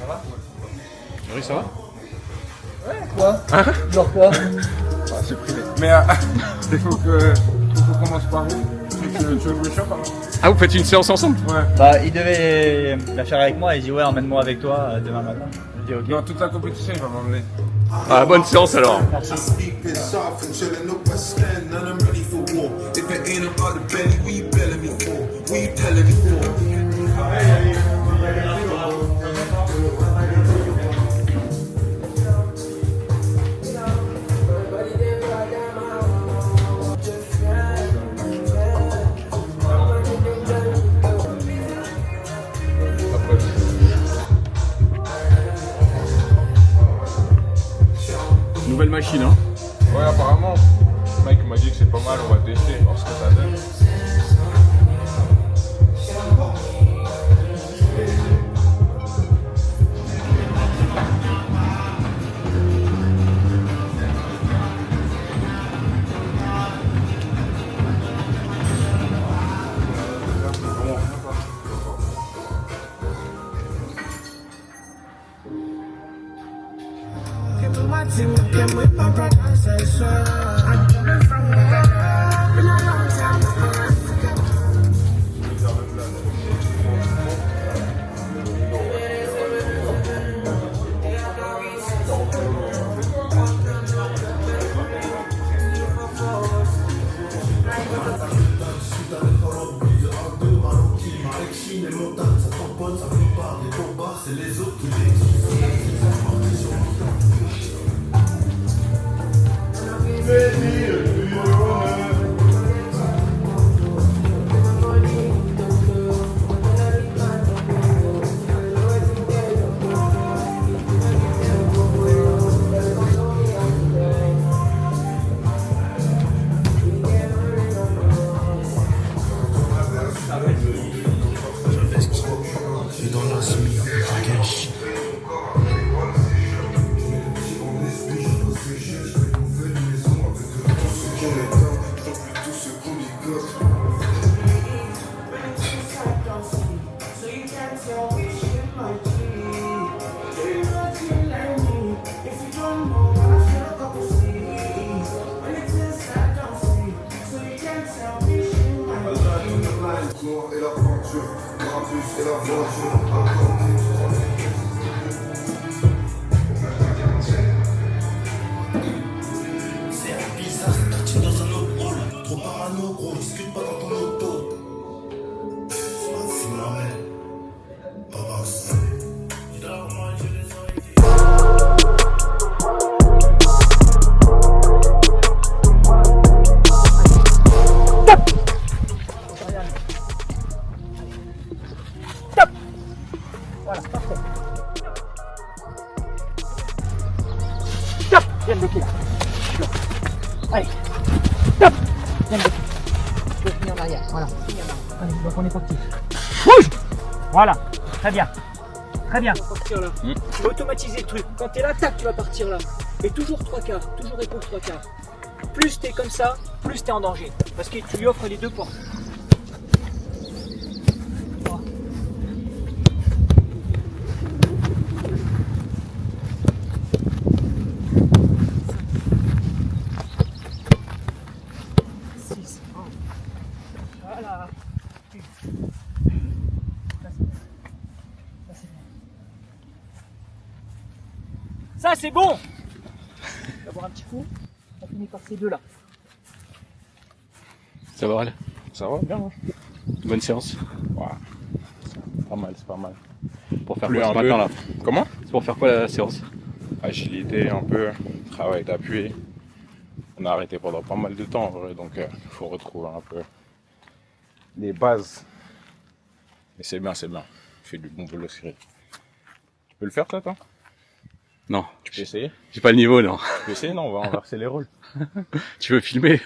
Ça va? Oui, ça va? Ouais, quoi? Hein? Genre quoi? Ah, c'est privé. Mais il faut qu'on commence par où? Tu veux jouer shop alors? Ah, vous faites une séance ensemble? Ouais. Bah, il devait la faire avec moi, il dit ouais, emmène-moi avec toi demain matin. Je dis ok. Dans toute la compétition, il va m'emmener. Ah, bonne séance alors. Just keeping soft and chilling up a stand, and I'm ready for war. If it ain't about the belly, what you belling me for? What you telling me for? Nouvelle machine, hein? Ouais, apparemment. Mike m'a dit que c'est pas mal, on va tester, voir ce que ça donne. Et l'aventure, Brabus et la voiture. C'est bizarre, tartine dans un autre rôle. Trop parano, gros, discute pas dans ton auto. C'est ma mère. Papa, c'est. Voilà, parfait. Stop! Viens me bloquer là. Allez. Stop! Viens me bloquer. Je vais finir en arrière. Voilà. Allez, donc on est parti. Bouge! Voilà. Très bien. Très bien. Tu vas partir là. Tu vas automatiser le truc. Quand t'es là, tac, tu vas partir là. Et toujours 3/4. Toujours épaule 3/4. Plus t'es comme ça, plus t'es en danger. Parce que tu lui offres les deux portes. Voilà. Ça c'est bon. On va boire un petit coup. On finit par ces deux là. Ça va, Aurel? Ça va? Bien, hein. Bonne séance. Ouais. C'est pas mal, c'est pas mal. Pour faire Plus quoi ce un peu. matin là? Comment? C'est pour faire quoi la séance? Agilité un peu, travail d'appui. On a arrêté pendant pas mal de temps en vrai, donc il faut retrouver un peu les bases. Mais c'est bien, c'est bien. Tu fais du bon boulot, Cyril. Tu peux le faire, toi? Non. Tu peux essayer? J'ai pas le niveau, non. Tu peux essayer? Non, on va inverser les rôles. Tu veux filmer?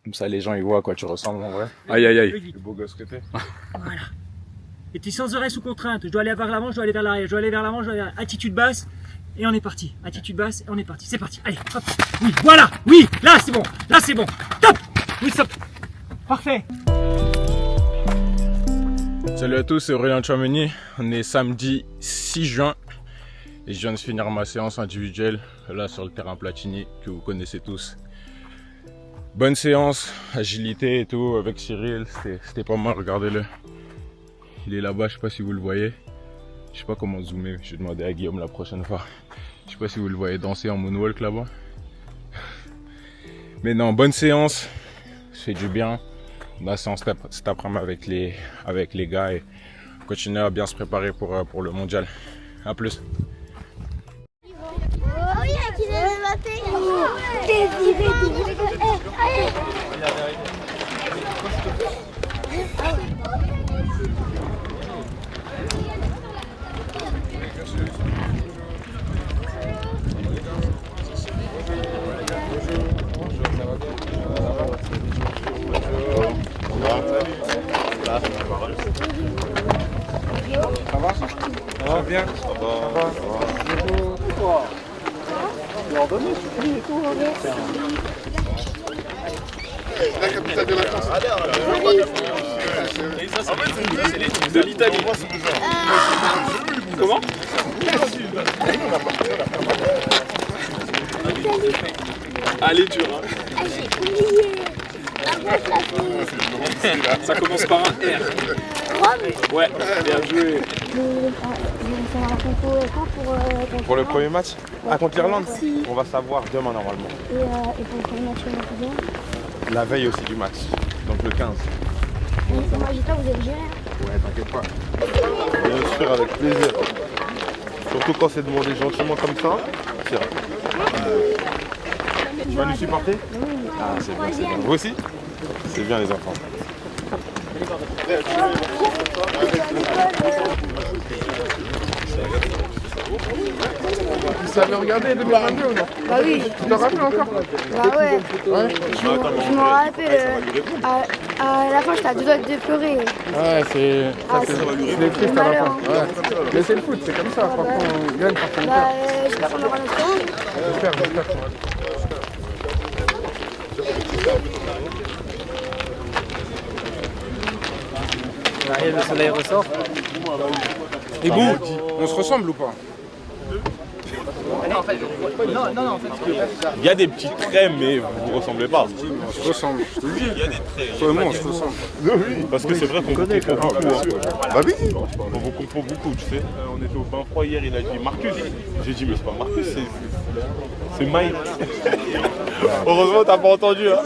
Comme ça, les gens ils voient à quoi tu ressembles en vrai. Aïe aïe aïe. Le beau gosse que t'es. Voilà. Et tu es sans arrêt sous contrainte. Je dois aller vers l'avant, je dois aller vers l'arrière. Je dois aller vers l'avant, je dois aller vers l'arrière. Attitude basse. Et on est parti. Attitude basse et on est parti. C'est parti. Allez, hop. Oui, voilà. Oui, là c'est bon. Là c'est bon. Top. Oui, stop. Parfait. Salut à tous, c'est Aurélien Tchouameni. On est samedi 6 juin et je viens de finir ma séance individuelle là sur le terrain Platini que vous connaissez tous. Bonne séance, agilité et tout avec Cyril, c'était pas mal, regardez-le. Il est là-bas, je sais pas si vous le voyez. Je sais pas comment zoomer, je vais demander à Guillaume la prochaine fois. Je sais pas si vous le voyez danser en moonwalk là-bas. Mais non, bonne séance, ça fait du bien. La séance cet après-midi avec les gars et continuer à bien se préparer pour le mondial. A plus. Ça va bien? Ça va. La capitale de la France. De l'Italie. Comment? Allez, dur. Hein. J'ai oublié. Ça commence par un R. Ouais, bien joué. Pour le premier match contre l'Irlande, on va savoir demain normalement. Et pour le premier match, La veille aussi du match, donc le 15. c'est moi, j'espère que vous avez géré. Ouais, t'inquiète pas. Bien sûr, avec plaisir. Surtout quand c'est demandé gentiment comme ça. Tiens. Tu vas nous supporter? Ah, c'est bien, c'est bien. Vous aussi? C'est bien les enfants. Tu savais regarder 2022 ou non? Bah oui. Tu t'en rappelles encore? Bah ouais. Je m'en rappelle. À la fin, j'étais à deux doigts de pleurer. Ouais, c'est triste à la fin. Ouais. Mais c'est le foot, c'est comme ça. Parfois on gagne, parfois on Bah, perd. j'espère qu'on aura notre temps. J'espère. Le soleil ressort. Et vous, on se ressemble ou pas? Il y a des petits traits, mais vous ne ressemblez pas. On se ressemble, je te le dis. Il y a des traits. Toi et moi, on se ressemble. Oui, parce que c'est vrai qu'on vous confond beaucoup. Bah oui. On vous confond beaucoup, tu sais. On était au bain froid hier, il a dit Marcus. J'ai dit, mais c'est pas Marcus, c'est Mike. Heureusement, t'as pas entendu. Hein.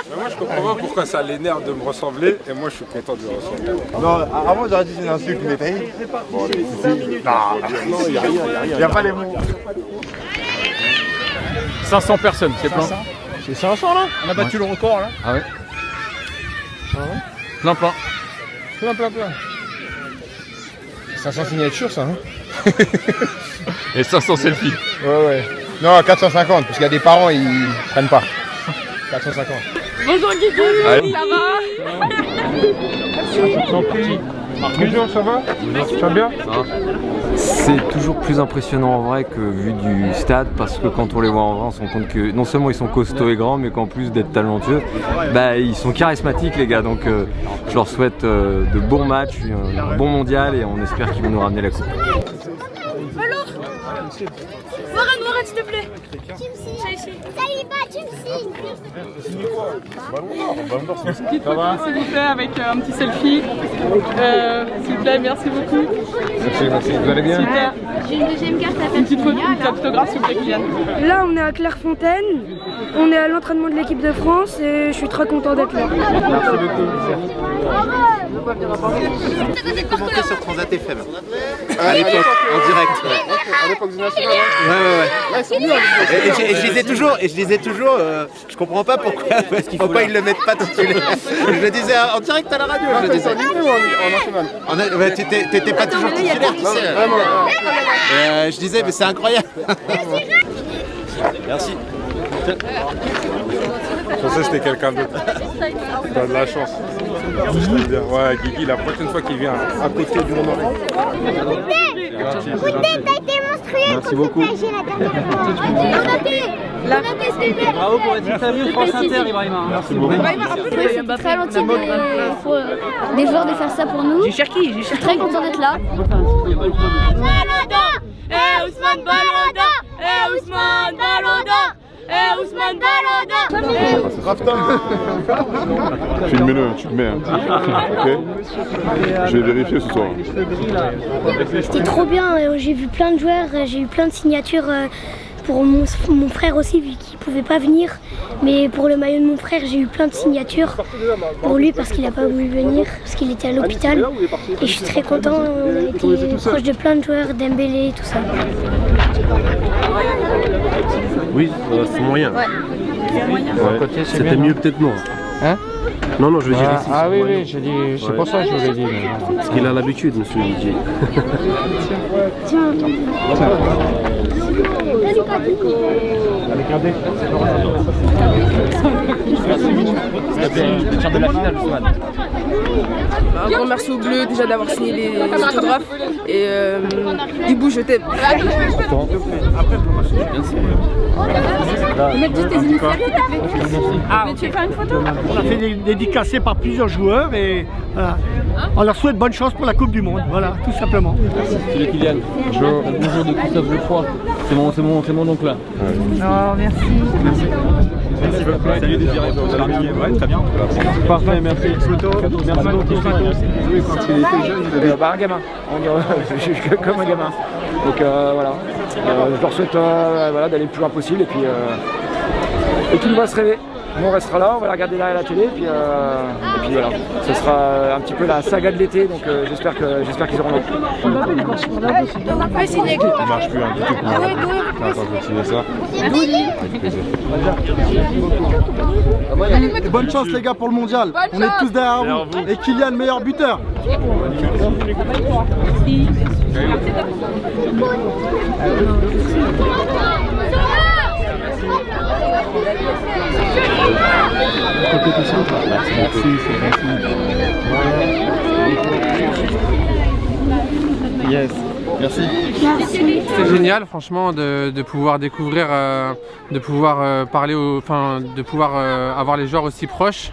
Mais moi, je comprends pas pourquoi ça l'énerve de me ressembler et moi, je suis content de lui ressembler. Non, avant j'aurais dit c'est une insulte, mais t'as dit. Non, il n'y a rien, il n'y a pas les mots. 500 personnes, c'est plein. C'est 500 là? On a battu le record là. Ah ouais? Plein. Plein. 500 signatures, ça, hein? Et 500 selfies. Ouais. Non, 450, parce qu'il y a des parents, ils prennent pas. 450. Bonjour Guigui, Allez. ça va? Bonjour, ça va? Ça va bien? C'est toujours plus impressionnant en vrai que vu du stade, parce que quand on les voit en vrai on se rend compte que non seulement ils sont costauds et grands, mais qu'en plus d'être talentueux, bah, ils sont charismatiques les gars, donc je leur souhaite de bons matchs, un bon mondial et on espère qu'ils vont nous ramener la coupe. Alors Moran, s'il te plaît. Tu me signes. Saliba, tu me signes. Petite photo s'il vous plaît avec un petit selfie. S'il vous plaît, merci beaucoup. Merci, vous allez bien? Super. J'ai une deuxième carte à Une petite photo, une petite autographe s'il vous plaît Kylian. Là, on est à Clairefontaine, on est à l'entraînement de l'équipe de France et je suis très content d'être là. Merci beaucoup. Commenté sur Transat FM. À l'époque, en direct. À l'époque du national. Ouais. Là, ils sont mieux. Et je disais toujours, je comprends pas pourquoi ils le mettent pas titulaire. Je le disais en direct à la radio. Je le disais. En national. Ouais, t'étais pas toujours titulaire, tu sais. Je disais, mais c'est incroyable. Merci. Je pensais que c'était quelqu'un d'autre. T'as de la chance. Ouais, Guigui, la prochaine fois qu'il vient à côté de mon oreille. T'as été monstrueux. Merci beaucoup. J'ai la dernière fois. Bravo pour être interview de France Inter, Ibrahima. Merci beaucoup. C'est très gentil des joueurs de faire ça pour nous. Je suis très content d'être là. Ousmane Balada, Ousmane Balada, Ousmane Balada. Raftin. Filmez-le, tu le mets. Ok. Je vais vérifier ce soir. C'était trop bien, j'ai vu plein de joueurs, j'ai eu plein de signatures pour mon frère aussi vu qu'il ne pouvait pas venir. Mais pour le maillot de mon frère, j'ai eu plein de signatures pour lui parce qu'il n'a pas voulu venir, parce qu'il était à l'hôpital. Et je suis très content, on a été proche de plein de joueurs, Dembélé et tout ça. Oui, c'est moyen. Ouais. C'était mieux peut-être non. Hein? Non, je veux dire ici. Ah oui, j'ai dit, c'est pour ça que je vous l'ai dit. Parce qu'il a l'habitude, monsieur Didier. Tiens. Un grand merci aux Bleus déjà d'avoir signé les autographes et Ibou, je t'aime. Mettre juste tes initiales s'il te plaît. Mais tu veux faire une photo? On a fait dédicacé par plusieurs joueurs et voilà. On leur souhaite bonne chance pour la Coupe du Monde, voilà, tout simplement. Salut Kylian. Bonjour. Bonjour de Christophe Geoffroy. C'est mon oncle là. Oh, merci. Merci beaucoup. Salut Désiré. Ouais, très bien. Parfait, merci. Photo. Merci beaucoup. Quand il était jeune, il avait un gamin. Comme un gamin. Donc voilà. Je leur souhaite voilà, d'aller le plus loin possible et puis tout va se rêver. Nous on restera là, on va la regarder derrière la télé et puis voilà. Ce sera un petit peu la saga de l'été, donc j'espère qu'ils auront l'autre. Il marche plus du tout. On va pas continuer ça. Et bonne chance les gars pour le mondial. On est tous derrière vous. Et Kylian, meilleur buteur. Yes. Merci. C'était génial, franchement, de pouvoir découvrir, de pouvoir parler, de pouvoir avoir les joueurs aussi proches.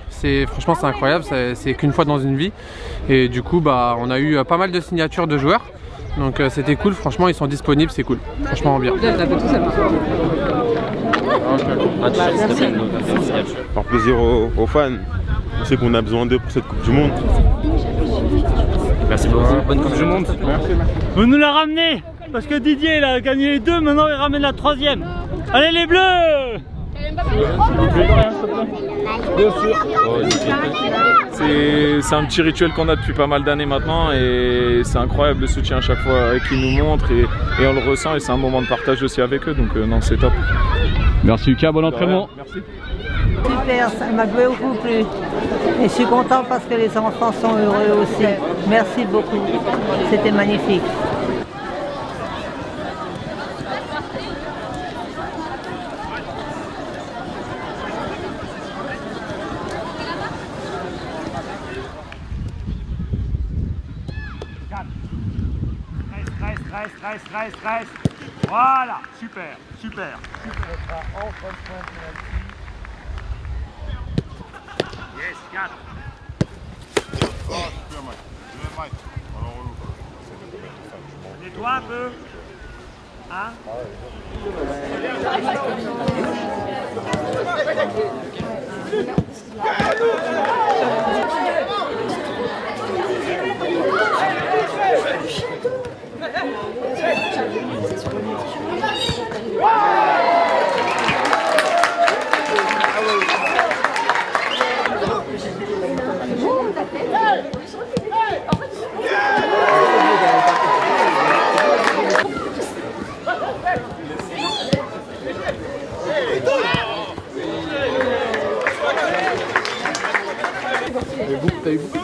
Franchement, c'est incroyable. C'est qu'une fois dans une vie. Et du coup, on a eu pas mal de signatures de joueurs. Donc c'était cool. Franchement, ils sont disponibles, c'est cool. Franchement, bien. Par plaisir aux fans. On sait qu'on a besoin d'eux pour cette Coupe du Monde. Merci beaucoup. Bonne Coupe du Monde. Merci. Vous nous la ramenez. Parce que Didier il a gagné les deux, maintenant il ramène la troisième. Allez les Bleus! C'est un petit rituel qu'on a depuis pas mal d'années maintenant et c'est incroyable le soutien à chaque fois qu'ils nous montrent et on le ressent et c'est un moment de partage aussi avec eux, donc non, c'est top. Merci Lucas, bon entraînement. Merci. Super, ça m'a beaucoup plu. Et je suis content parce que les enfants sont heureux aussi. Merci beaucoup, c'était magnifique. Reste. Voilà, super. Yes, 4. Nettoie un peu. Hein? T'as eu beaucoup.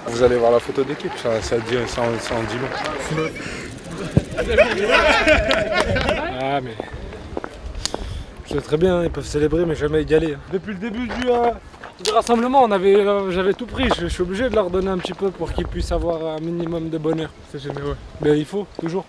Vous allez voir la photo d'équipe, ça en dit long. Ah mais... Je sais très bien, ils peuvent célébrer mais jamais égaler. Depuis le début du rassemblement, j'avais tout pris. Je suis obligé de leur donner un petit peu pour qu'ils puissent avoir un minimum de bonheur. C'est généreux. Mais il faut, toujours.